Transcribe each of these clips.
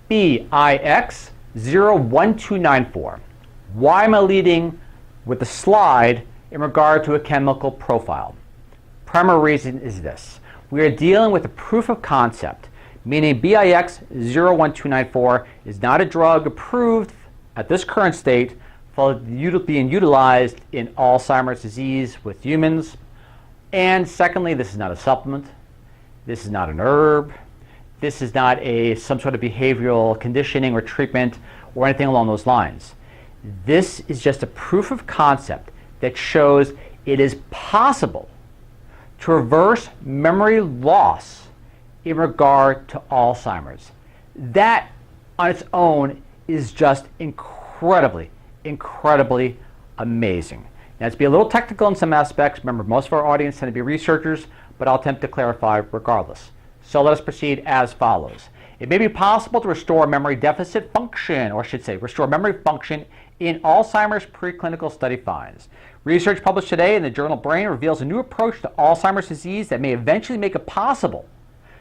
BIX01294. Why am I leading with the slide in regard to a chemical profile? Primary reason is this. We are dealing with a proof of concept, meaning BIX01294 is not a drug approved at this current state for being utilized in Alzheimer's disease with humans. And secondly, this is not a supplement. This is not an herb. This is not some sort of behavioral conditioning or treatment or anything along those lines. This is just a proof of concept that shows it is possible to reverse memory loss in regard to Alzheimer's. That on its own is just incredibly amazing. Now, to be a little technical in some aspects, remember most of our audience tend to be researchers, but I'll attempt to clarify regardless. So let us proceed as follows. It may be possible to restore memory deficit function, or I should say restore memory function in Alzheimer's preclinical study finds. Research published today in the journal Brain reveals a new approach to Alzheimer's disease that may eventually make it possible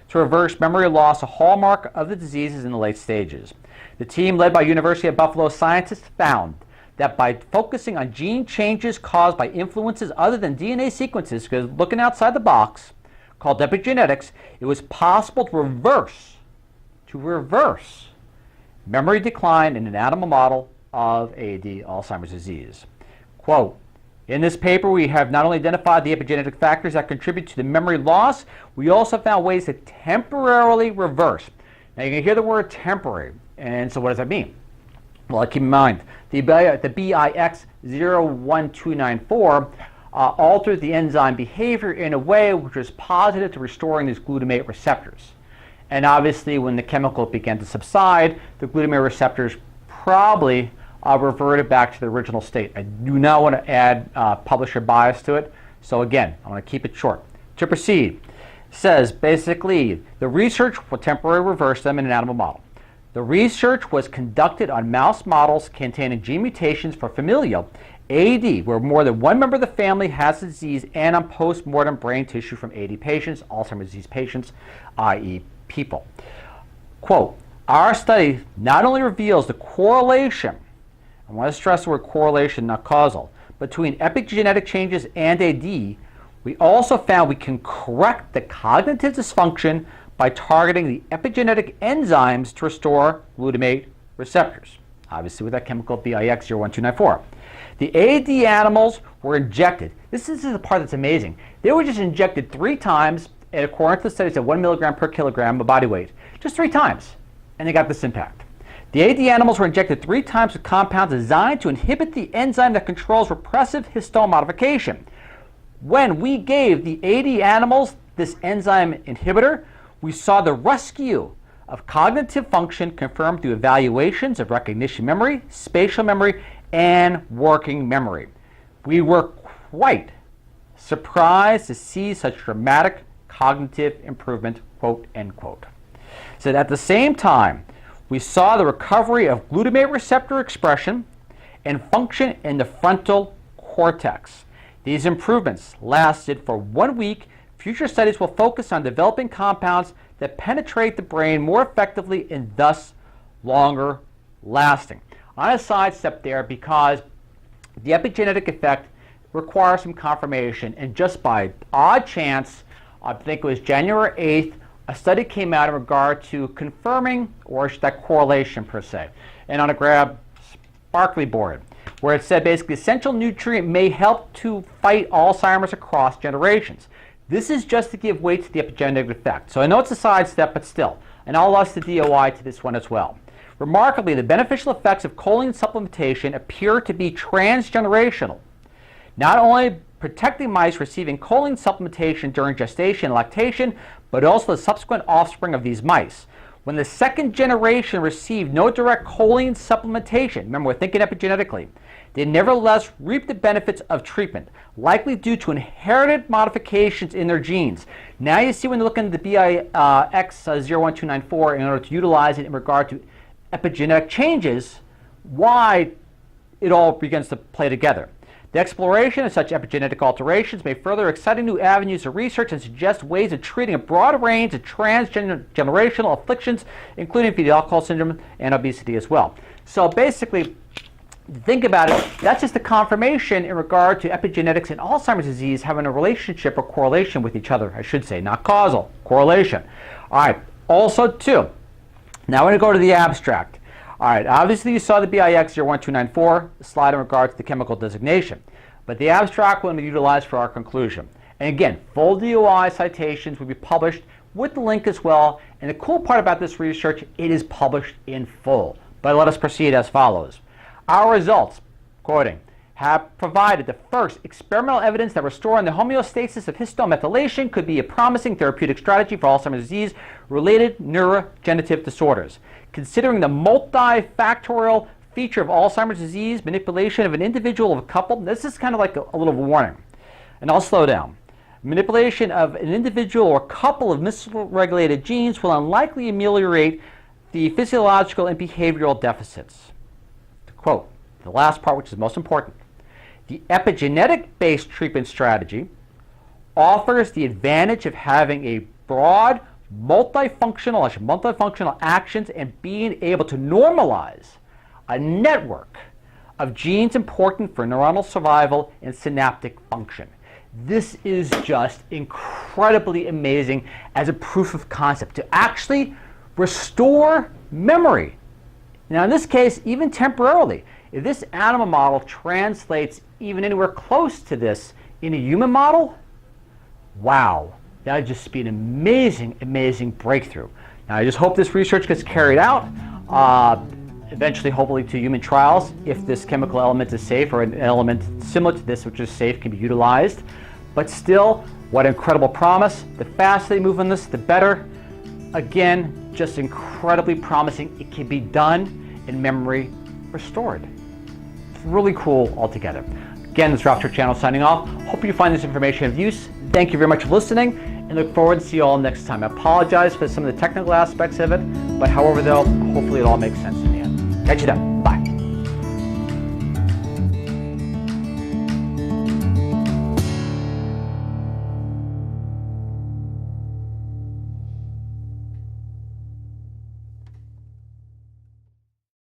to reverse memory loss, a hallmark of the diseases in the late stages. The team led by University of Buffalo scientists found that by focusing on gene changes caused by influences other than DNA sequences, because looking outside the box, called epigenetics, it was possible to reverse memory decline in an animal model of AD, Alzheimer's disease. Quote, in this paper, we have not only identified the epigenetic factors that contribute to the memory loss, we also found ways to temporarily reverse. Now, you can hear the word temporary, and so what does that mean? Well, keep in mind, the BIX01294 altered the enzyme behavior in a way which was positive to restoring these glutamate receptors. And obviously, when the chemical began to subside, the glutamate receptors probably reverted back to the original state. I do not want to add publisher bias to it, so again, I want to keep it short. To proceed, it says basically the research will temporarily reverse them in an animal model. The research was conducted on mouse models containing gene mutations for familial AD, where more than one member of the family has the disease, and on post-mortem brain tissue from AD patients, Alzheimer's disease patients, i.e. people. Quote, our study not only reveals the correlation, I want to stress the word correlation, not causal, between epigenetic changes and AD, we also found we can correct the cognitive dysfunction by targeting the epigenetic enzymes to restore glutamate receptors, obviously with that chemical BIX01294. The AD animals were injected. This is the part that's amazing. They were just injected 3 times, and according to the studies, at 1 milligram per kilogram of body weight, just 3 times, and they got this impact. The AD animals were injected 3 times with compounds designed to inhibit the enzyme that controls repressive histone modification. When we gave the AD animals this enzyme inhibitor, we saw the rescue of cognitive function confirmed through evaluations of recognition memory, spatial memory, and working memory. We were quite surprised to see such dramatic cognitive improvement, quote, end quote. So at the same time, we saw the recovery of glutamate receptor expression and function in the frontal cortex. These improvements lasted for 1 week. Future studies will focus on developing compounds that penetrate the brain more effectively and thus longer lasting. I sidestep there because the epigenetic effect requires some confirmation, and just by odd chance, I think it was January 8th, a study came out in regard to confirming, or that correlation per se, and on a grab sparkly board, where it said basically essential nutrient may help to fight Alzheimer's across generations. This is just to give weight to the epigenetic effect. So I know it's a sidestep, but still, and I'll lost the DOI to this one as well. Remarkably, the beneficial effects of choline supplementation appear to be transgenerational, not only protecting mice receiving choline supplementation during gestation and lactation, but also the subsequent offspring of these mice. When the second generation received no direct choline supplementation, remember we're thinking epigenetically, they nevertheless reaped the benefits of treatment, likely due to inherited modifications in their genes. Now you see when you look into the BIX01294 in order to utilize it in regard to epigenetic changes, why it all begins to play together. The exploration of such epigenetic alterations may further exciting new avenues of research and suggest ways of treating a broad range of transgenerational afflictions, including fetal alcohol syndrome and obesity as well. So basically, think about it, that's just a confirmation in regard to epigenetics and Alzheimer's disease having a relationship or correlation with each other, I should say, not causal, correlation. All right, also too, now we're going to go to the abstract. All right, obviously you saw the BIX 01294 slide in regard to the chemical designation, but the abstract will be utilized for our conclusion. And again, full DOI citations will be published with the link as well, and the cool part about this research, it is published in full. But let us proceed as follows. Our results, quoting, have provided the first experimental evidence that restoring the homeostasis of histone methylation could be a promising therapeutic strategy for Alzheimer's disease-related neurodegenerative disorders. Considering the multifactorial feature of Alzheimer's disease, manipulation of an individual or a couple, this is kind of like a little warning, and I'll slow down. Manipulation of an individual or couple of misregulated genes will unlikely ameliorate the physiological and behavioral deficits. To quote, the last part, which is most important, the epigenetic-based treatment strategy offers the advantage of having a broad, multifunctional actions and being able to normalize a network of genes important for neuronal survival and synaptic function. This is just incredibly amazing as a proof of concept to actually restore memory. Now in this case, even temporarily, if this animal model translates even anywhere close to this in a human model, wow, that would just be an amazing, amazing breakthrough. Now I just hope this research gets carried out, eventually hopefully to human trials, if this chemical element is safe or an element similar to this which is safe can be utilized. But still, what incredible promise. The faster they move on this, the better. Again, just incredibly promising. It can be done and memory restored. It's really cool altogether. Again, this is Receptor Channel signing off. Hope you find this information of use. Thank you very much for listening, and look forward to see you all next time. I apologize for some of the technical aspects of it, but however though, hopefully it all makes sense in the end. Catch you then. Bye.